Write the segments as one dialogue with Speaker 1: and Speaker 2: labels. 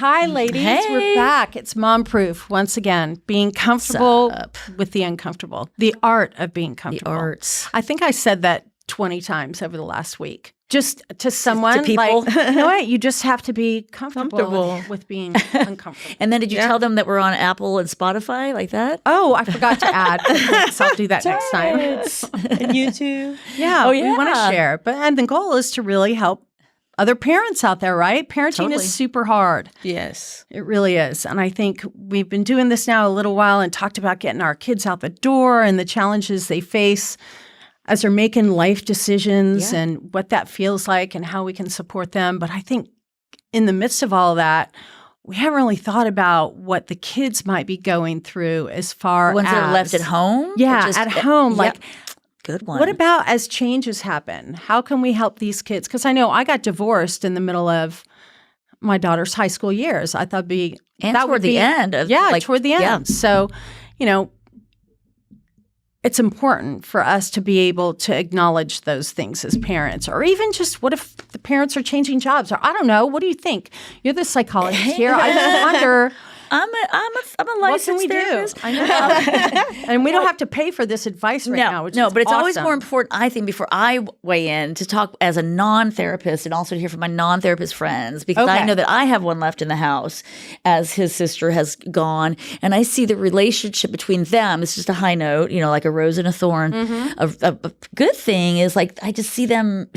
Speaker 1: Hi, ladies.
Speaker 2: Hey.
Speaker 1: We're back. It's Mom Proof once again. Being comfortable with the uncomfortable. The art of being comfortable.
Speaker 2: The arts.
Speaker 1: I think I said that 20 times over the last week. Just to someone,
Speaker 2: to people.
Speaker 1: like, you know what? You just have to be comfortable with being uncomfortable.
Speaker 2: And then did you tell them that we're on Apple and Spotify like that?
Speaker 1: Oh, I forgot to add. So I'll do that next time.
Speaker 3: And YouTube.
Speaker 1: Yeah,
Speaker 2: Oh,
Speaker 1: we want to
Speaker 2: yeah.
Speaker 1: share. And the goal is to really help other parents out there, right? Parenting
Speaker 2: Totally.
Speaker 1: is super hard.
Speaker 3: Yes.
Speaker 1: It really is. And I think we've been doing this now a little while and talked about getting our kids out the door and the challenges they face as they're making life decisions and what that feels like and how we can support them. But I think in the midst of all that, we haven't really thought about what the kids might be going through as far
Speaker 2: Ones
Speaker 1: as
Speaker 2: that are left at home?
Speaker 1: Yeah,
Speaker 2: Or just-
Speaker 1: at home.
Speaker 2: Yep.
Speaker 1: Like,
Speaker 2: Good one.
Speaker 1: what about as changes happen? How can we help these kids? Because I know I got divorced in the middle of my daughter's high school years. I thought
Speaker 2: And toward the end of
Speaker 1: toward the end.
Speaker 2: yeah.
Speaker 1: So, it's important for us to be able to acknowledge those things as parents, or even just what if the parents are changing jobs? Or I don't know. What do you think? You're the psychologist here. I just wonder.
Speaker 2: I'm a
Speaker 1: What can
Speaker 2: licensed
Speaker 1: we do?
Speaker 2: therapist.
Speaker 1: I know. And we don't have to pay for this advice right now. Which is
Speaker 2: but it's always
Speaker 1: awesome.
Speaker 2: more important, I think, before I weigh in to talk as a non-therapist and also to hear from my non-therapist friends, because I
Speaker 1: Okay.
Speaker 2: know that I have one left in the house as his sister has gone, and I see the relationship between them. It's just a high note, like a rose and a thorn. A good thing is I just see them.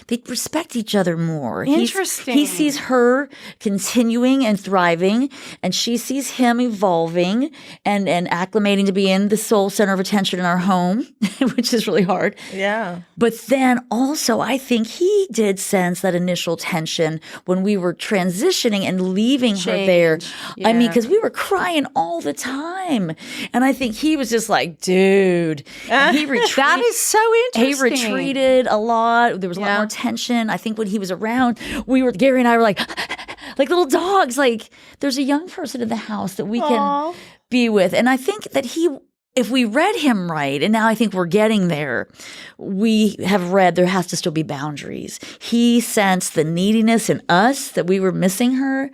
Speaker 2: They respect each other more.
Speaker 1: Interesting.
Speaker 2: He sees her continuing and thriving, and she sees him evolving and acclimating to be in the sole center of attention in our home, which is really hard.
Speaker 3: Yeah.
Speaker 2: But then also, I think he did sense that initial tension when we were transitioning and leaving her there.
Speaker 1: Change.
Speaker 2: I mean,
Speaker 1: Yeah.
Speaker 2: because we were crying all the time. And I think he was just like, dude. And he retreated.
Speaker 1: That is so
Speaker 2: He
Speaker 1: interesting.
Speaker 2: retreated a lot. There was a lot
Speaker 1: Yeah.
Speaker 2: more tension. I think when he was around, Gary and I were like little dogs. Like, there's a young person in the house that we can be with. And I think that if we read him right, and now I think we're getting there, we have read there has to still be boundaries. He sensed the neediness in us that we were missing her.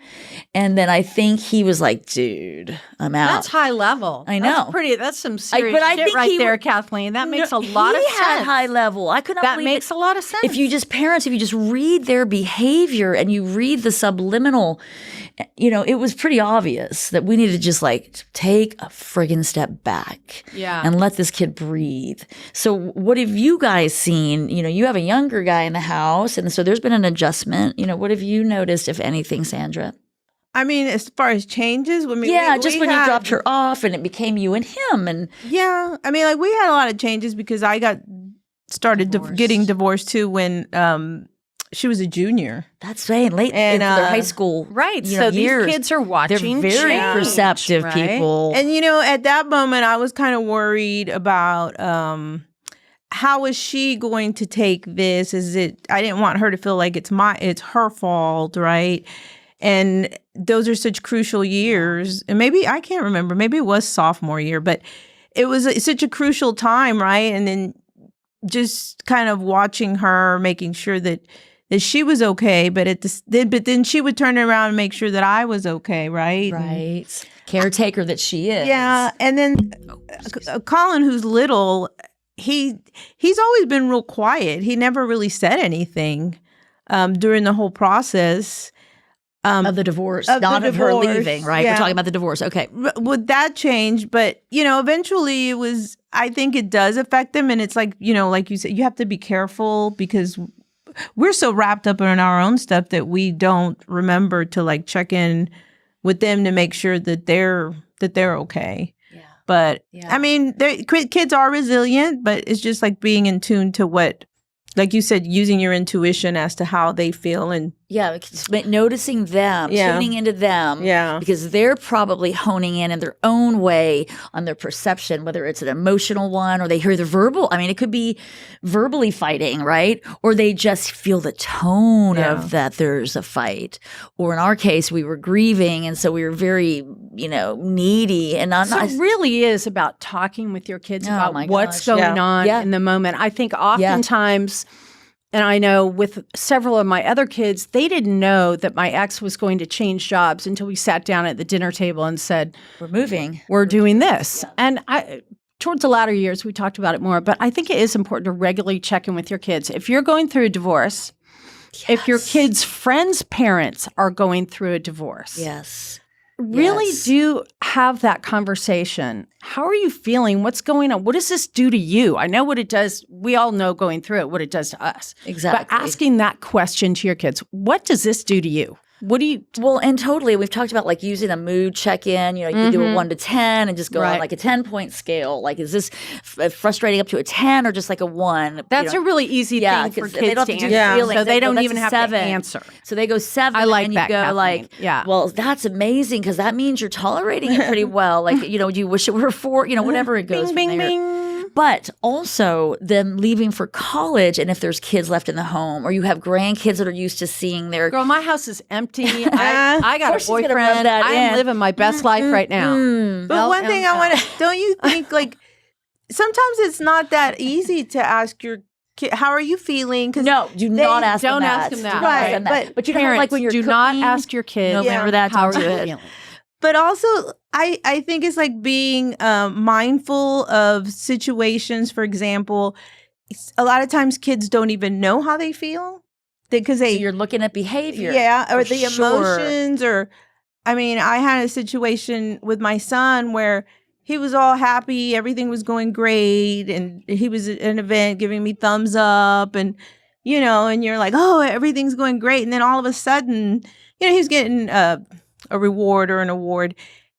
Speaker 2: And then I think he was like, dude, I'm out.
Speaker 1: That's high level.
Speaker 2: I know.
Speaker 1: That's pretty. That's some serious
Speaker 2: but I
Speaker 1: shit
Speaker 2: think
Speaker 1: right
Speaker 2: he
Speaker 1: there,
Speaker 2: w-
Speaker 1: Kathleen. That makes a lot of
Speaker 2: He
Speaker 1: sense.
Speaker 2: had high level. I could not
Speaker 1: That
Speaker 2: believe
Speaker 1: makes
Speaker 2: it.
Speaker 1: a lot of sense.
Speaker 2: If you just read their behavior and you read the subliminal, it was pretty obvious that we needed to just take a friggin' step back and let this kid breathe. So what have you guys seen? You have a younger guy in the house, and so there's been an adjustment. What have you noticed, if anything, Sandra?
Speaker 3: I mean, as far as changes,
Speaker 2: When
Speaker 3: we
Speaker 2: you
Speaker 3: had-
Speaker 2: dropped her off and it became you and him, and
Speaker 3: Yeah, I mean, we had a lot of changes because I started getting divorced too when she was a junior.
Speaker 2: that's right, late
Speaker 3: And,
Speaker 2: in their high school,
Speaker 1: right. So
Speaker 2: years.
Speaker 1: these kids are watching.
Speaker 2: They're very
Speaker 1: change,
Speaker 2: perceptive
Speaker 1: right?
Speaker 2: people.
Speaker 3: And at that moment, I was kind of worried about how is she going to take this? I didn't want her to feel like it's her fault, right? And those are such crucial years. And maybe, I can't remember, maybe it was sophomore year, but it was such a crucial time, right? And then just kind of watching her, making sure that she was okay, but then she would turn around and make sure that I was okay, right?
Speaker 2: Right. Caretaker that she is.
Speaker 3: Yeah, and then Colin, who's little, he's always been real quiet. He never really said anything during the whole process.
Speaker 2: Of the divorce,
Speaker 3: Of the
Speaker 2: not of her
Speaker 3: divorce,
Speaker 2: leaving, right?
Speaker 3: yeah.
Speaker 2: We're talking about the divorce. Okay.
Speaker 3: Would that change? But, eventually I think it does affect them. And it's like you said, you have to be careful because we're so wrapped up in our own stuff that we don't remember to check in with them to make sure that they're okay.
Speaker 2: Yeah.
Speaker 3: But
Speaker 2: Yeah.
Speaker 3: I mean, kids are resilient, but it's just being in tune to what, like you said, using your intuition as to how they feel. And
Speaker 2: Yeah, noticing them,
Speaker 3: Yeah.
Speaker 2: tuning into them,
Speaker 3: Yeah.
Speaker 2: because they're probably honing in their own way on their perception, whether it's an emotional one or they hear the verbal. I mean, it could be verbally fighting, right? Or they just feel the tone of that there's a fight. Or in our case, we were grieving, and so we were very, needy. And
Speaker 1: So it really is about talking with your kids
Speaker 2: Oh,
Speaker 1: about
Speaker 2: my
Speaker 1: what's
Speaker 2: gosh.
Speaker 1: going on
Speaker 2: Yeah.
Speaker 1: in the moment. I think oftentimes And I know with several of my other kids, they didn't know that my ex was going to change jobs until we sat down at the dinner table and said,
Speaker 2: We're moving.
Speaker 1: we're doing this. And towards the latter years, we talked about it more. But I think it is important to regularly check in with your kids. If you're going through a divorce, if your kids' friends' parents are going through a divorce,
Speaker 2: Yes.
Speaker 1: really
Speaker 2: Yes.
Speaker 1: do have that conversation. How are you feeling? What's going on? What does this do to you? I know what it does. We all know going through it, what it does to us.
Speaker 2: Exactly.
Speaker 1: But asking that question to your kids, what does this do to you? What do you?
Speaker 2: Well, and totally, we've talked about like using a mood check-in. You can do a 1 to 10 and just go on
Speaker 1: Right.
Speaker 2: like a 10-point scale. Like, is this frustrating up to a 10 or just like a 1?
Speaker 1: That's a really easy thing for
Speaker 2: 'cause
Speaker 1: kids
Speaker 2: they don't
Speaker 1: to
Speaker 2: have to
Speaker 1: answer.
Speaker 2: do feelings.
Speaker 1: So they
Speaker 2: go,
Speaker 1: don't
Speaker 2: "That's
Speaker 1: even
Speaker 2: a
Speaker 1: have
Speaker 2: 7."
Speaker 1: to answer.
Speaker 2: So they go 7.
Speaker 1: I like
Speaker 2: and
Speaker 1: that,
Speaker 2: you go
Speaker 1: Kathleen.
Speaker 2: like,
Speaker 1: Yeah.
Speaker 2: well, that's amazing because that means you're tolerating it pretty well. Like, do you wish it were 4? Whatever it goes
Speaker 1: Bing,
Speaker 2: from
Speaker 1: bing,
Speaker 2: there.
Speaker 1: bing.
Speaker 2: But also them leaving for college, and if there's kids left in the home, or you have grandkids that are used to seeing their
Speaker 1: Girl, my house is empty. I got
Speaker 2: course
Speaker 1: a
Speaker 2: she's gonna rub
Speaker 1: boyfriend.
Speaker 2: that
Speaker 1: I'm
Speaker 2: in.
Speaker 1: living my best life right now.
Speaker 3: But one thing I want to, don't you think like sometimes it's not that easy to ask your kid, how are you feeling? Because
Speaker 2: No, do not ask them
Speaker 1: don't
Speaker 2: that.
Speaker 1: ask them that.
Speaker 2: Do not ask
Speaker 3: Right,
Speaker 2: them that. But you know,
Speaker 1: Parents,
Speaker 2: like when you're
Speaker 1: do
Speaker 2: cooking,
Speaker 1: not ask your kids.
Speaker 2: no, remember that,
Speaker 1: How
Speaker 2: don't
Speaker 1: are
Speaker 2: do
Speaker 1: you
Speaker 2: it.
Speaker 1: feeling?
Speaker 3: But also, I think it's like being mindful of situations. For example, a lot of times kids don't even know how they feel because
Speaker 2: So
Speaker 3: they,
Speaker 2: you're looking at behavior.
Speaker 3: yeah, or
Speaker 2: for
Speaker 3: the
Speaker 2: sure.
Speaker 3: emotions. Or, I mean, I had a situation with my son where he was all happy, everything was going great, and he was at an event giving me thumbs up, and and you're like, oh, everything's going great, and then all of a sudden, he's getting a reward or an award,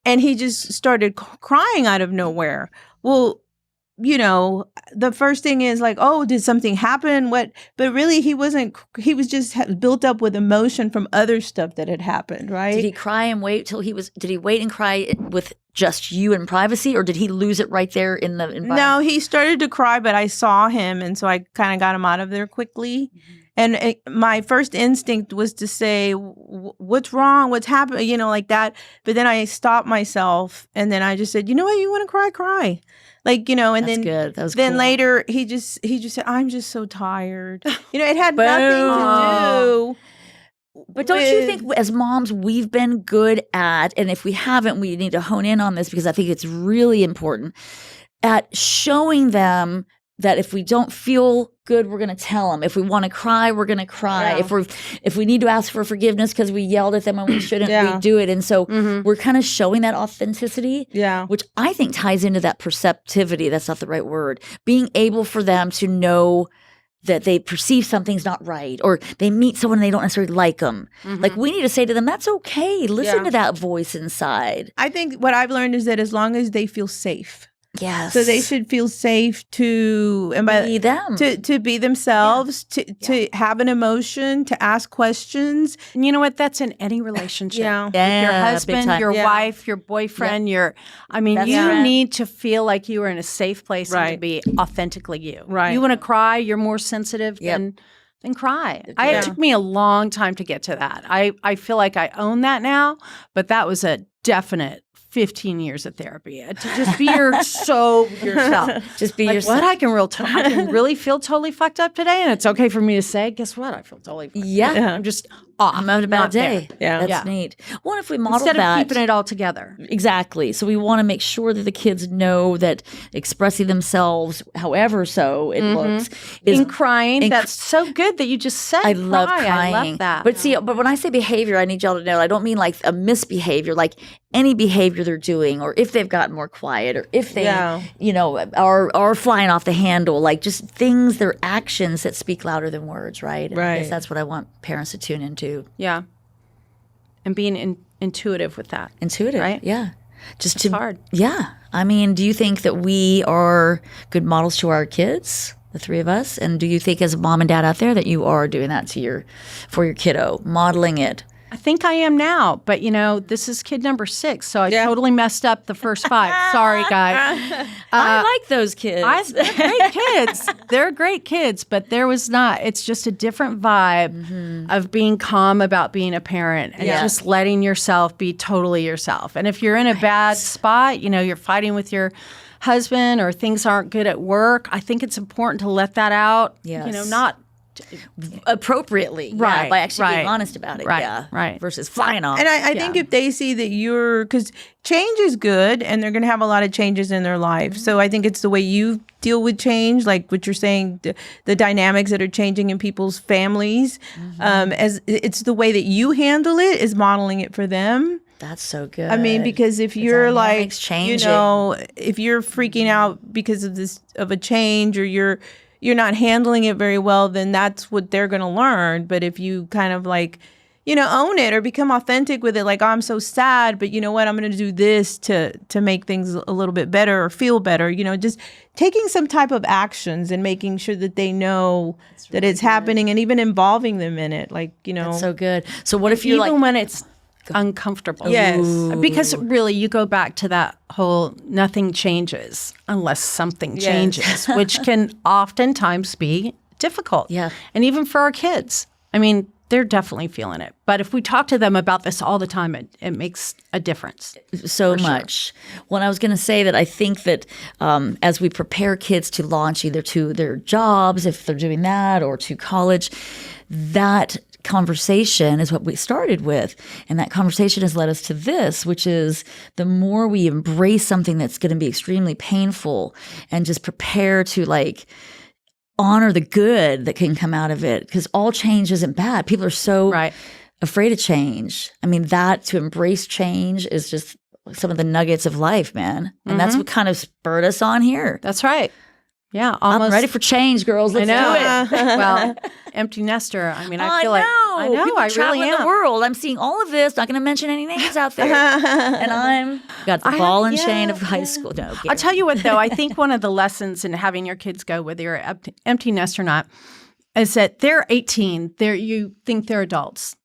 Speaker 3: and he just started crying out of nowhere. Well, the first thing is like, oh, did something happen? What? But really, he wasn't. He was just built up with emotion from other stuff that had happened, right?
Speaker 2: Did he cry and wait till he was? Did he wait and cry with just you in privacy, or did he lose it right there in the environment?
Speaker 3: No, he started to cry, but I saw him, and so I kind of got him out of there quickly. And my first instinct was to say, what's wrong? What's happening? Like that. But then I stopped myself, and then I just said, you know what? You want to cry? Cry. Like, and
Speaker 2: That's
Speaker 3: then
Speaker 2: good. That was
Speaker 3: then
Speaker 2: cool.
Speaker 3: later he just said, I'm just so tired. It had nothing to do.
Speaker 2: But don't you
Speaker 3: with-
Speaker 2: think as moms we've been good at, and if we haven't, we need to hone in on this because I think it's really important, at showing them that if we don't feel good, we're going to tell them. If we want to cry, we're going to cry.
Speaker 3: Yeah.
Speaker 2: If we need to ask for forgiveness because we yelled at them when we shouldn't,
Speaker 3: Yeah.
Speaker 2: we do it. And so
Speaker 1: Mm-hmm.
Speaker 2: we're kind of showing that authenticity.
Speaker 3: Yeah.
Speaker 2: Which I think ties into that perceptivity. That's not the right word. Being able for them to know that they perceive something's not right, or they meet someone and they don't necessarily like them. Like we need to say to them, that's okay. Listen
Speaker 3: Yeah.
Speaker 2: to that voice inside.
Speaker 3: I think what I've learned is that as long as they feel safe,
Speaker 2: Yes.
Speaker 3: so they should feel safe to
Speaker 2: be them.
Speaker 3: to be themselves, to have an emotion, to ask questions.
Speaker 1: And you know what? That's in any relationship.
Speaker 3: Yeah.
Speaker 1: Your
Speaker 2: Yeah, big
Speaker 1: husband,
Speaker 2: time.
Speaker 1: your
Speaker 3: Yeah.
Speaker 1: wife, your boyfriend,
Speaker 2: Best
Speaker 1: you
Speaker 2: friend.
Speaker 1: need to feel like you are in a safe place and to
Speaker 3: Right.
Speaker 1: be authentically you.
Speaker 3: Right.
Speaker 1: You want to cry, you're more sensitive
Speaker 2: Yep.
Speaker 1: then cry.
Speaker 2: Yeah.
Speaker 1: It took me a long time to get to that. I feel like I own that now, but that was a definite 15 years of therapy to just be yourself.
Speaker 2: Just be
Speaker 1: Like,
Speaker 2: yourself.
Speaker 1: what I can really feel totally fucked up today, and it's okay for me to say, guess what? I feel totally fucked up.
Speaker 2: Yeah.
Speaker 1: I'm just off.
Speaker 2: I'm having a bad
Speaker 1: not there.
Speaker 2: day.
Speaker 3: Yeah.
Speaker 2: That's
Speaker 1: Yeah.
Speaker 2: neat. Well, if we model
Speaker 1: Instead
Speaker 2: that,
Speaker 1: of keeping it all together.
Speaker 2: exactly. So we want to make sure that the kids know that expressing themselves, however so it looks, is
Speaker 1: In crying,
Speaker 2: in-
Speaker 1: that's so good that you just said
Speaker 2: I love
Speaker 1: cry.
Speaker 2: crying.
Speaker 1: I love that.
Speaker 2: But see, but when I say behavior, I need y'all to know I don't mean like a misbehavior, like any behavior they're doing, or if they've gotten more quiet, or if they,
Speaker 3: Yeah.
Speaker 2: are flying off the handle, like just things, their actions that speak louder than words, right? And I guess
Speaker 3: Right.
Speaker 2: that's what I want parents to tune into.
Speaker 1: yeah. And being intuitive with that.
Speaker 2: Intuitive,
Speaker 1: Right.
Speaker 2: Yeah. Just
Speaker 1: It's hard.
Speaker 2: Yeah. I mean, do you think that we are good models to our kids, the three of us? And do you think as a mom and dad out there that you are doing that for your kiddo, modeling it?
Speaker 1: I think I am now, but this is kid number 6, so I
Speaker 3: Yeah.
Speaker 1: totally messed up the first 5. Sorry, guys.
Speaker 2: I like those kids.
Speaker 1: They're great kids. They're great kids, but there was not. It's just a different vibe of being calm about being a parent and
Speaker 2: Yeah.
Speaker 1: just letting yourself be totally yourself. And if you're in a bad spot, you're fighting with your husband or things aren't good at work, I think it's important to let that out.
Speaker 2: Yes.
Speaker 1: Not
Speaker 2: appropriately,
Speaker 1: Right,
Speaker 2: by actually being
Speaker 1: right,
Speaker 2: honest about it,
Speaker 1: right, right.
Speaker 2: versus flying off.
Speaker 3: And I think if they see that because change is good and they're going to have a lot of changes in their life. So I think it's the way you deal with change, like what you're saying, the dynamics that are changing in people's families, as it's the way that you handle it is modeling it for them.
Speaker 2: That's so good.
Speaker 3: I mean, because if you're like,
Speaker 2: changing.
Speaker 3: if you're freaking out because of a change or you're not handling it very well, then that's what they're going to learn. But if you kind of like, own it or become authentic with it, like, oh, I'm so sad, but you know what? I'm going to do this to make things a little bit better or feel better. Just taking some type of actions and making sure that they know that it's happening and even involving them in it. Like,
Speaker 2: That's so good. So what if you're
Speaker 1: even when it's uncomfortable?
Speaker 3: Yes.
Speaker 1: Because really you go back to that whole nothing changes unless something changes, which can oftentimes be difficult.
Speaker 2: Yeah.
Speaker 1: And even for our kids, I mean, they're definitely feeling it. But if we talk to them about this all the time, it makes a difference.
Speaker 2: So much. Well, I was going to say that I think that as we prepare kids to launch either to their jobs, if they're doing that, or to college, that conversation is what we started with. And that conversation has led us to this, which is the more we embrace something that's going to be extremely painful and just prepare to honor the good that can come out of it, because all change isn't bad. People are so afraid of change. I mean, to embrace change is just some of the nuggets of life, man. And that's what kind of spurred us on here.
Speaker 1: That's right. Yeah, almost.
Speaker 2: I'm ready for change, girls. Let's do it.
Speaker 1: Well, empty nester. I mean, I feel like I know.
Speaker 2: People
Speaker 1: I
Speaker 2: traveling
Speaker 1: really am.
Speaker 2: the world. I'm seeing all of this. Not going to mention any names out there. And I'm got the ball and chain of high school. No,
Speaker 1: I'll tell you what, though. I think one of the lessons in having your kids go, whether you're empty nest or not, is that they're 18. You think they're adults,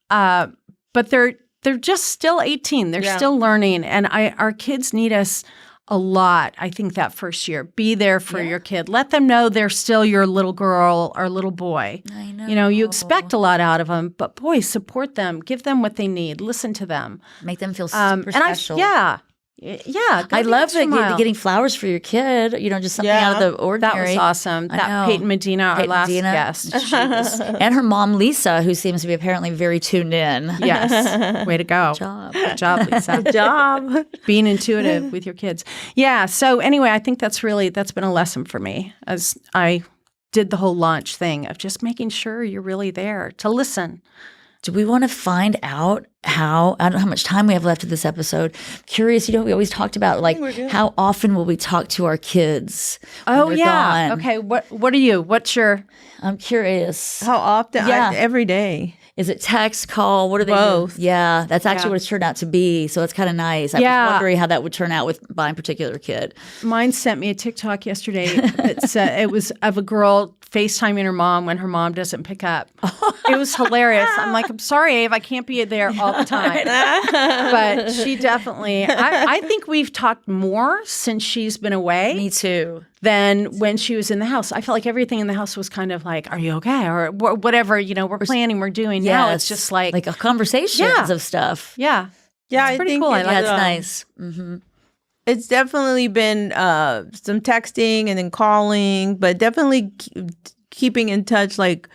Speaker 1: but they're just still 18. They're still learning, and our kids need us a lot, I think, that first year. Be there for your kid. Let them know they're still your little girl or little boy.
Speaker 2: I know.
Speaker 1: You expect a lot out of them, but boy, support them. Give them what they need. Listen to them.
Speaker 2: Make them feel super special.
Speaker 1: I
Speaker 2: love getting flowers for your kid. Just something out of the ordinary.
Speaker 1: That was awesome. Peyton Medina, our last guest.
Speaker 2: And her mom, Lisa, who seems to be apparently very tuned in.
Speaker 1: Yes. Way to go. Good job, Lisa.
Speaker 3: Good job.
Speaker 1: Being intuitive with your kids. Yeah. So anyway, I think that's been a lesson for me as I did the whole launch thing of just making sure you're really there to listen.
Speaker 2: Do we want to find out I don't know how much time we have left of this episode. Curious, we always talked about how often will we talk to our kids when they're gone?
Speaker 1: Okay. What are you? What's your?
Speaker 2: I'm curious.
Speaker 3: How often?
Speaker 2: Yeah.
Speaker 3: Every day.
Speaker 2: Is it text, call? What are they
Speaker 3: Both.
Speaker 2: do? Yeah, that's actually what it's turned out to be. So it's kind of nice. I was wondering how that would turn out with my particular kid.
Speaker 1: Mine sent me a TikTok yesterday that said it was of a girl FaceTiming her mom when her mom doesn't pick up. It was hilarious. I'm like, I'm sorry, Ave, I can't be there all the time. But she definitely, I think we've talked more since she's been away.
Speaker 2: Me too.
Speaker 1: Than when she was in the house. I felt like everything in the house was kind of like, are you okay? Or whatever, we're planning, we're doing. Now it's just like
Speaker 2: a conversations of stuff.
Speaker 1: Yeah.
Speaker 3: Yeah,
Speaker 1: it's pretty cool. I like
Speaker 2: that's nice. Mm-hmm.
Speaker 3: It's definitely been some texting and then calling, but definitely keeping in touch, like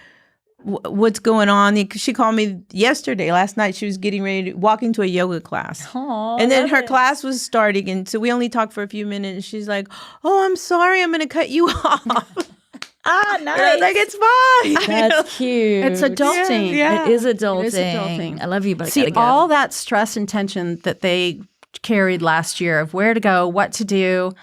Speaker 3: what's going on. She called me last night. She was getting ready to walk into a yoga class.
Speaker 2: Aww,
Speaker 3: and then her class was starting. And so we only talked for a few minutes. And she's like, oh, I'm sorry. I'm going to cut you off.
Speaker 2: Nice.
Speaker 3: Like, it's fine.
Speaker 2: That's cute.
Speaker 1: It's adulting.
Speaker 2: Yeah. It is adulting.
Speaker 1: It is adulting.
Speaker 2: I love you, but
Speaker 1: see, all that stress and tension that they carried last year of where to go, what to do.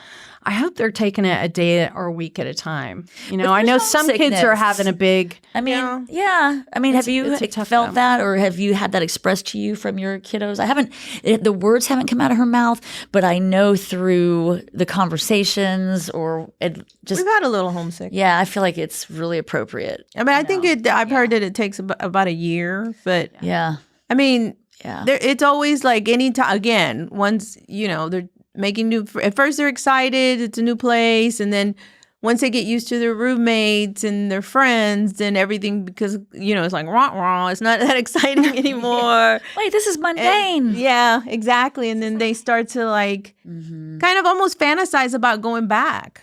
Speaker 1: I hope they're taking it a day or a week at a time. I know some kids are having a big.
Speaker 2: I mean, yeah. I mean, have you felt that, or have you had that expressed to you from your kiddos? I haven't. The words haven't come out of her mouth, but I know through the conversations
Speaker 3: we've had a little homesick.
Speaker 2: Yeah, I feel like it's really appropriate.
Speaker 3: I mean, I think I've heard that it takes about a year, but
Speaker 2: yeah.
Speaker 3: I mean,
Speaker 2: yeah.
Speaker 3: It's always like any time. Again, once they're making at first they're excited, it's a new place, and then once they get used to their roommates and their friends, then everything, because it's like rah, it's not that exciting anymore.
Speaker 2: Wait, this is mundane.
Speaker 3: Yeah, exactly. And then they start to kind of almost fantasize about going back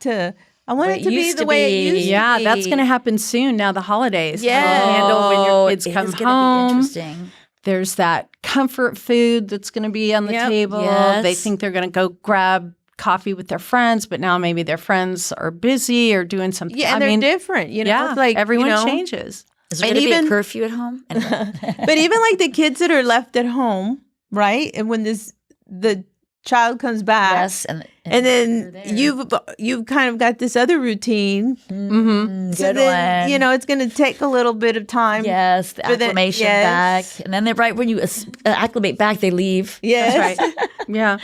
Speaker 3: to I want
Speaker 2: Way
Speaker 3: it to
Speaker 2: it
Speaker 3: be
Speaker 2: used
Speaker 3: the
Speaker 2: to
Speaker 3: way
Speaker 2: be.
Speaker 3: it used to
Speaker 1: Yeah,
Speaker 3: be.
Speaker 1: that's going to happen soon. Now the holidays.
Speaker 3: Yeah.
Speaker 1: How you handle when your kids come
Speaker 2: It's gonna
Speaker 1: home.
Speaker 2: be interesting.
Speaker 1: There's that comfort food that's going to be on the
Speaker 3: Yep.
Speaker 1: table.
Speaker 2: Yes.
Speaker 1: They think they're going to go grab coffee with their friends, but now maybe their friends are busy or doing something.
Speaker 3: Yeah, and they're different. You know,
Speaker 1: yeah,
Speaker 3: it's like
Speaker 1: everyone
Speaker 3: you know,
Speaker 1: changes.
Speaker 2: Is there
Speaker 3: And
Speaker 2: going to be
Speaker 3: even-
Speaker 2: a curfew at home?
Speaker 3: But even like the kids that are left at home, right? And when the child comes back,
Speaker 2: Yes,
Speaker 3: and
Speaker 2: you're
Speaker 3: then
Speaker 2: there.
Speaker 3: you've kind of got this other routine.
Speaker 1: Mm-hmm.
Speaker 3: So
Speaker 2: Good
Speaker 3: then
Speaker 2: one.
Speaker 3: you know it's going to take a little bit of time.
Speaker 2: Yes, the
Speaker 3: for the-
Speaker 2: acclimation
Speaker 3: yes.
Speaker 2: back, and then right when you acclimate back, they leave.
Speaker 3: Yes.
Speaker 1: Right. Yeah.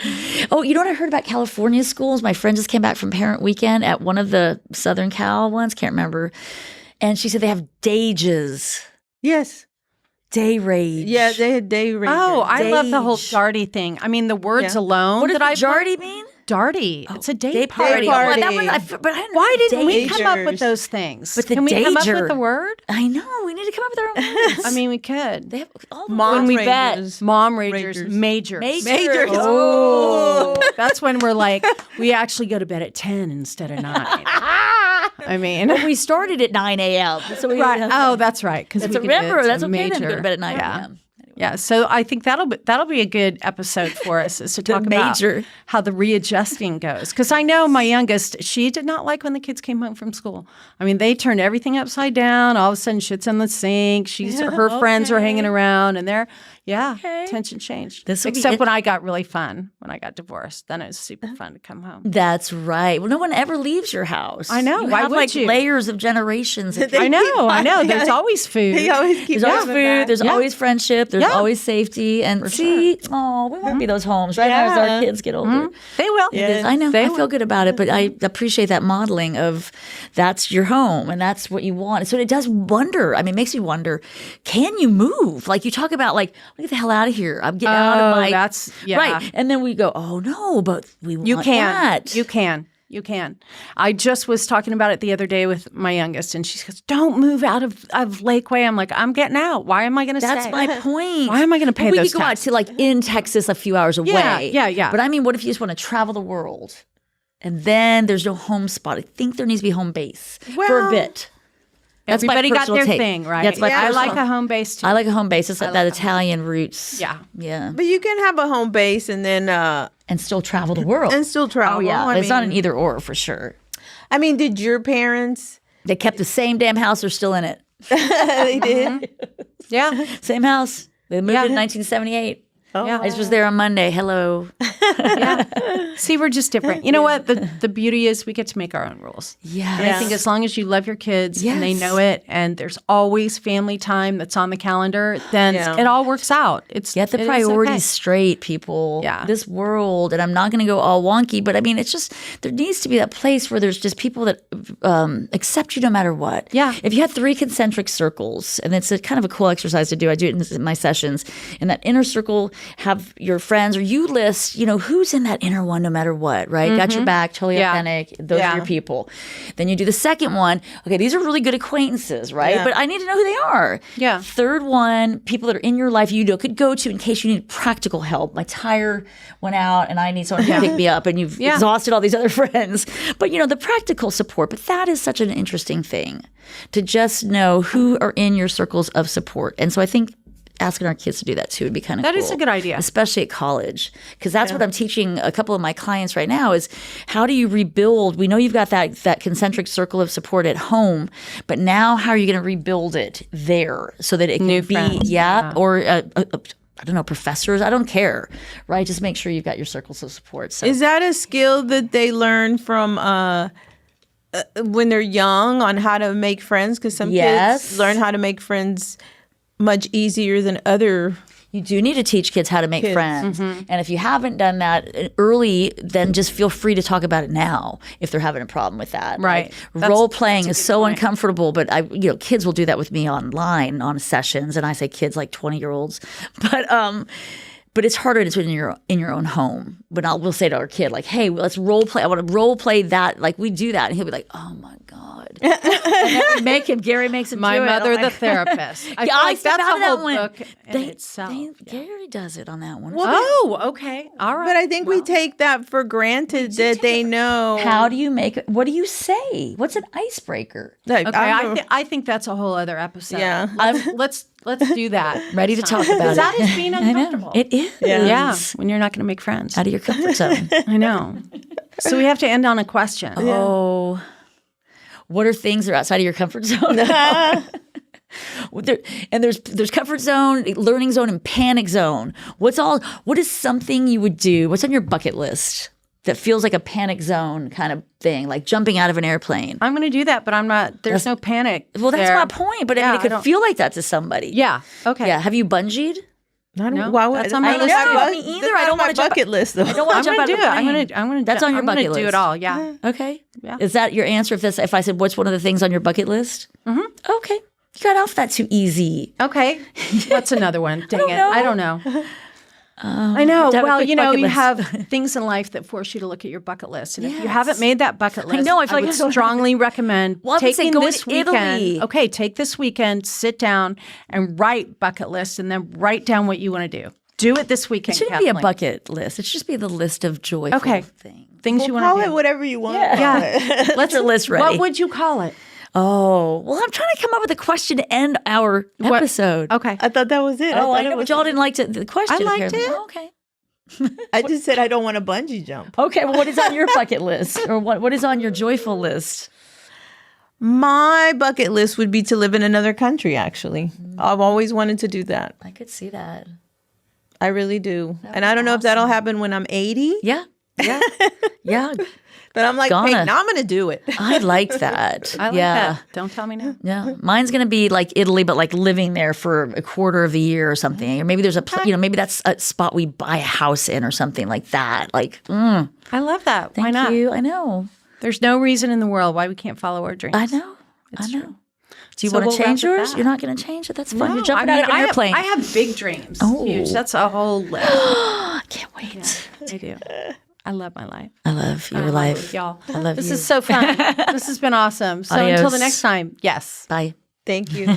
Speaker 2: Oh, you know what I heard about California schools? My friend just came back from Parent Weekend at one of the Southern Cal ones. Can't remember, and she said they have dages,
Speaker 3: Yes.
Speaker 2: day rage.
Speaker 3: Yeah, they had day rangers.
Speaker 1: Oh, I love the whole
Speaker 2: Dage.
Speaker 1: darty thing. I mean, the words
Speaker 3: Yeah.
Speaker 1: alone
Speaker 2: What does
Speaker 1: that I've
Speaker 2: darty mean?
Speaker 1: darty. It's a day
Speaker 2: Day
Speaker 1: party.
Speaker 2: party. Oh,
Speaker 3: party.
Speaker 2: that one, but I didn't
Speaker 1: Why
Speaker 2: know
Speaker 1: didn't we
Speaker 2: dage.
Speaker 1: come up with
Speaker 3: Dagers.
Speaker 1: those things?
Speaker 2: But the
Speaker 1: Can we come up
Speaker 2: dager-
Speaker 1: with the word?
Speaker 2: I know we need to come up with our own words.
Speaker 1: I mean, we could.
Speaker 2: they have all the
Speaker 3: Mom
Speaker 2: words we
Speaker 3: rangers.
Speaker 2: bet.
Speaker 1: Mom ragers,
Speaker 3: Rangers.
Speaker 1: majors.
Speaker 2: Majors.
Speaker 1: Oh, that's when we're like, we actually go to bed at 10 instead of 9. I mean,
Speaker 2: We started at 9 a.m. So we
Speaker 1: right. Oh, that's right. Because
Speaker 2: That's remember that's okay. Then go to bed at 9
Speaker 1: Yeah.
Speaker 2: a.m.
Speaker 1: Yeah, so I think that'll be a good episode for us is to talk
Speaker 2: major.
Speaker 1: about how the readjusting goes. Because I know my youngest, she did not like when the kids came home from school. I mean, they turned everything upside down. All of a sudden, shit's in the sink. Her friends are hanging around, and tension changed.
Speaker 2: This will be
Speaker 1: Except
Speaker 2: it-
Speaker 1: when I got really fun when I got divorced. Then it was super fun to come home.
Speaker 2: That's right. Well, no one ever leaves your house.
Speaker 1: I know.
Speaker 2: You
Speaker 1: Why
Speaker 2: have
Speaker 1: would
Speaker 2: like
Speaker 1: you?
Speaker 2: layers of generations. Of
Speaker 1: I know. There's always food.
Speaker 3: They always keep
Speaker 2: There's always
Speaker 3: coming
Speaker 2: food.
Speaker 3: back.
Speaker 2: There's always friendship. There's
Speaker 1: Yeah.
Speaker 2: always safety. And see, oh, we won't be those homes right now as
Speaker 3: Yeah.
Speaker 2: our kids get older.
Speaker 1: They will.
Speaker 3: Yeah.
Speaker 2: I know.
Speaker 1: They
Speaker 2: I
Speaker 1: will.
Speaker 2: feel good about it, but I appreciate that modeling of that's your home and that's what you want. So it does wonder. I mean, it makes me wonder, can you move? Like you talk about like, get the hell out of here. I'm getting out of my
Speaker 1: that's
Speaker 2: right. And then we go, oh no, but we want
Speaker 1: You can.
Speaker 2: that.
Speaker 1: You can. You can. I just was talking about it the other day with my youngest, and she goes, "Don't move out of Lakeway." I'm like, "I'm getting out. Why am I going to stay?"
Speaker 2: That's my point.
Speaker 1: Why am I gonna pay
Speaker 2: we
Speaker 1: those
Speaker 2: could go out
Speaker 1: taxes?
Speaker 2: to like in Texas a few hours away.
Speaker 1: yeah.
Speaker 2: But I mean, what if you just want to travel the world? And then there's no home spot. I think there needs to be home base for a
Speaker 3: Well,
Speaker 2: bit. That's my
Speaker 1: Everybody got
Speaker 2: personal
Speaker 1: their
Speaker 2: take.
Speaker 1: thing, right?
Speaker 2: That's my
Speaker 1: I
Speaker 2: personal-
Speaker 1: like a home base too.
Speaker 2: I like a home base. It's like that Italian roots.
Speaker 1: Yeah.
Speaker 2: Yeah.
Speaker 3: But you can have a home base and then
Speaker 2: And still travel the world.
Speaker 3: and still travel.
Speaker 2: Oh, yeah.
Speaker 3: I
Speaker 2: It's not an
Speaker 3: mean-
Speaker 2: either or for sure.
Speaker 3: I mean, did your parents?
Speaker 2: They kept the same damn house. They're still in it.
Speaker 3: They did.
Speaker 1: Yeah.
Speaker 2: Same house. They moved
Speaker 1: Yeah.
Speaker 2: in 1978.
Speaker 3: Oh,
Speaker 1: Yeah.
Speaker 2: I just was there on Monday. Hello.
Speaker 1: See, we're just different. You know what? The beauty is we get to make our own rules.
Speaker 2: Yeah.
Speaker 1: And I think as long as you love your kids and they
Speaker 2: Yes.
Speaker 1: know it, and there's always family time that's on the calendar, then
Speaker 3: Yeah.
Speaker 1: it all works out.
Speaker 2: Get the
Speaker 1: it is
Speaker 2: priorities
Speaker 1: okay.
Speaker 2: straight, people.
Speaker 1: Yeah.
Speaker 2: This world, and I'm not going to go all wonky, but I mean, it's just, there needs to be that place where there's just people that accept you no matter what.
Speaker 1: Yeah.
Speaker 2: If you had 3 concentric circles, and it's a kind of a cool exercise to do, I do it in my sessions. In that inner circle, have your friends, or you list, who's in that inner one no matter what, right? Got your back, totally
Speaker 1: Yeah.
Speaker 2: authentic. Those
Speaker 3: Yeah.
Speaker 2: are your people. Then you do the second one. Okay, these are really good acquaintances, right?
Speaker 3: Yeah.
Speaker 2: But I need to know who they are.
Speaker 1: Yeah.
Speaker 2: Third one, people that are in your life could go to in case you need practical help. My tire went out and I need someone to pick me up, and you've exhausted all these other friends. But the practical support. But that is such an interesting thing to just know who are in your circles of support. And so I think asking our kids to do that too would be kind of
Speaker 1: That
Speaker 2: cool.
Speaker 1: is a good idea.
Speaker 2: Especially at college, because that's what I'm teaching a couple of my clients right now is how do you rebuild? We know you've got that concentric circle of support at home, but now how are you going to rebuild it there so that it can
Speaker 1: New
Speaker 2: be,
Speaker 1: friends.
Speaker 2: or I don't know, professors, I don't care, right? Just make sure you've got your circles of support. So
Speaker 3: Is that a skill that they learn from when they're young on how to make friends? Because some
Speaker 2: Yes.
Speaker 3: kids learn how to make friends much easier than other.
Speaker 2: you do need to teach kids how to make
Speaker 3: Kids.
Speaker 2: friends. And if you haven't done that early, then just feel free to talk about it now if they're having a problem with that.
Speaker 1: Right.
Speaker 2: Like, role playing is so uncomfortable, but kids will do that with me online on sessions, and I say kids like 20-year-olds. But it's harder to do it in your own home. But we'll say to our kid, like, hey, let's role play. I want to role play that. Like, we do that. And he'll be like, oh my God. good. And then we make him. Gary makes him.
Speaker 1: My
Speaker 2: do it.
Speaker 1: Mother,
Speaker 2: I'm
Speaker 1: the
Speaker 2: like-
Speaker 1: Therapist. I feel
Speaker 2: I
Speaker 1: like that's
Speaker 2: found
Speaker 1: a
Speaker 2: that
Speaker 1: whole
Speaker 2: one.
Speaker 1: book in itself.
Speaker 2: Gary does it on that one.
Speaker 1: Oh, okay. All right.
Speaker 3: But I think we take that for granted that they know.
Speaker 2: How do you make it? What do you say? What's an icebreaker?
Speaker 3: Like,
Speaker 1: Okay, I think that's a whole other episode.
Speaker 3: Yeah.
Speaker 1: Let's do that.
Speaker 2: Ready to talk about
Speaker 1: Because
Speaker 2: it.
Speaker 1: that is being
Speaker 2: I know.
Speaker 1: uncomfortable.
Speaker 2: It is.
Speaker 1: Yeah, when you're not going to make friends.
Speaker 2: Out of your comfort zone.
Speaker 1: I know. So we have to end on a question.
Speaker 2: Oh. What are things that are outside of your comfort zone? There's comfort zone, learning zone, and panic zone. What is something you would do? What's on your bucket list that feels like a panic zone kind of thing, like jumping out of an airplane?
Speaker 1: I'm going to do that, but I'm not. There's no panic.
Speaker 2: Well, that's
Speaker 1: there.
Speaker 2: my point. But I
Speaker 1: Yeah,
Speaker 2: mean, it
Speaker 1: I
Speaker 2: could
Speaker 1: don't-
Speaker 2: feel like that to somebody.
Speaker 1: Yeah. Okay.
Speaker 2: Yeah. Have you bungeed?
Speaker 3: I don't,
Speaker 1: No,
Speaker 3: why would,
Speaker 1: that's on my
Speaker 3: I know,
Speaker 1: list too.
Speaker 3: my
Speaker 2: Me either.
Speaker 3: that's
Speaker 2: I don't
Speaker 3: on my
Speaker 2: wanna jump-
Speaker 3: bucket list though.
Speaker 2: I don't want
Speaker 1: I'm
Speaker 2: to jump
Speaker 1: going
Speaker 2: out
Speaker 1: to
Speaker 2: of
Speaker 1: do
Speaker 2: a
Speaker 1: it.
Speaker 2: plane.
Speaker 1: I'm going to.
Speaker 2: That's on your
Speaker 1: I'm gonna
Speaker 2: bucket
Speaker 1: do
Speaker 2: list.
Speaker 1: it all. Yeah.
Speaker 2: Okay.
Speaker 1: Yeah.
Speaker 2: Is that your answer? If I said what's one of the things on your bucket list? Mm-hmm. Okay. You got off that too easy.
Speaker 1: Okay. What's another one? Dang it.
Speaker 2: know.
Speaker 1: I don't know. I know.
Speaker 2: have a
Speaker 1: Well,
Speaker 2: quick
Speaker 1: you know,
Speaker 2: bucket
Speaker 1: you
Speaker 2: list.
Speaker 1: have things in life that force you to look at your bucket list. And if you
Speaker 2: Yes.
Speaker 1: haven't made that bucket list,
Speaker 2: know, I feel like
Speaker 1: would
Speaker 2: I don't-
Speaker 1: strongly recommend
Speaker 2: Well, I would say
Speaker 1: taking
Speaker 2: go
Speaker 1: this
Speaker 2: to Italy.
Speaker 1: weekend. Okay, take this weekend, sit down and write bucket list and then write down what you want to do. Do it this weekend,
Speaker 2: It shouldn't be a
Speaker 1: Kathleen.
Speaker 2: bucket list. It should just be the list of joyful
Speaker 1: Okay.
Speaker 2: things.
Speaker 1: Things you
Speaker 3: Call
Speaker 1: want to
Speaker 3: it
Speaker 1: do.
Speaker 3: whatever you want.
Speaker 1: Yeah.
Speaker 2: Let's your list ready.
Speaker 1: What would you call it?
Speaker 2: Oh, well, I'm trying to come up with a question to end our
Speaker 1: What-
Speaker 2: episode.
Speaker 1: Okay.
Speaker 3: I thought that was it.
Speaker 2: Oh, I
Speaker 3: thought
Speaker 2: know,
Speaker 3: it
Speaker 2: but
Speaker 3: was-
Speaker 2: y'all didn't like the question.
Speaker 1: I liked
Speaker 2: apparently.
Speaker 1: it.
Speaker 2: Oh, okay.
Speaker 3: I just said I don't want to bungee jump.
Speaker 2: Okay, well, what is on your bucket list? Or what is on your joyful list?
Speaker 3: My bucket list would be to live in another country, actually. I've always wanted to do that.
Speaker 2: I could see that.
Speaker 3: I really do. And I don't know if that'll happen when I'm 80,
Speaker 2: Yeah. Yeah. Yeah.
Speaker 3: but I'm like,
Speaker 2: Ghana.
Speaker 3: hey, now I'm going to do it.
Speaker 2: I like that.
Speaker 1: I like
Speaker 2: yeah.
Speaker 1: that. Don't tell me no.
Speaker 2: Yeah, mine's gonna be like Italy, but like living there for a quarter of a year or something. Or maybe there's maybe that's a spot we buy a house in or something like that. Like,
Speaker 1: I love that. Why
Speaker 2: thank
Speaker 1: not?
Speaker 2: you. I know.
Speaker 1: There's no reason in the world why we can't follow our dreams.
Speaker 2: I know. I know. Do you
Speaker 1: So
Speaker 2: want
Speaker 1: we'll
Speaker 2: to change
Speaker 1: wrap with
Speaker 2: yours?
Speaker 1: that.
Speaker 2: You're not going to change it. That's fine.
Speaker 1: No,
Speaker 2: You're jumping
Speaker 1: I mean,
Speaker 2: out of an airplane.
Speaker 1: I have big dreams.
Speaker 2: Oh.
Speaker 1: Huge. That's a whole list.
Speaker 2: I can't wait.
Speaker 1: I do. I love my life.
Speaker 2: I love your
Speaker 1: I love
Speaker 2: life.
Speaker 1: y'all.
Speaker 2: I love
Speaker 1: This
Speaker 2: you.
Speaker 1: is so fun. This has been awesome. So until the
Speaker 2: Adios.
Speaker 1: next time, yes.
Speaker 2: Bye.
Speaker 3: Thank you.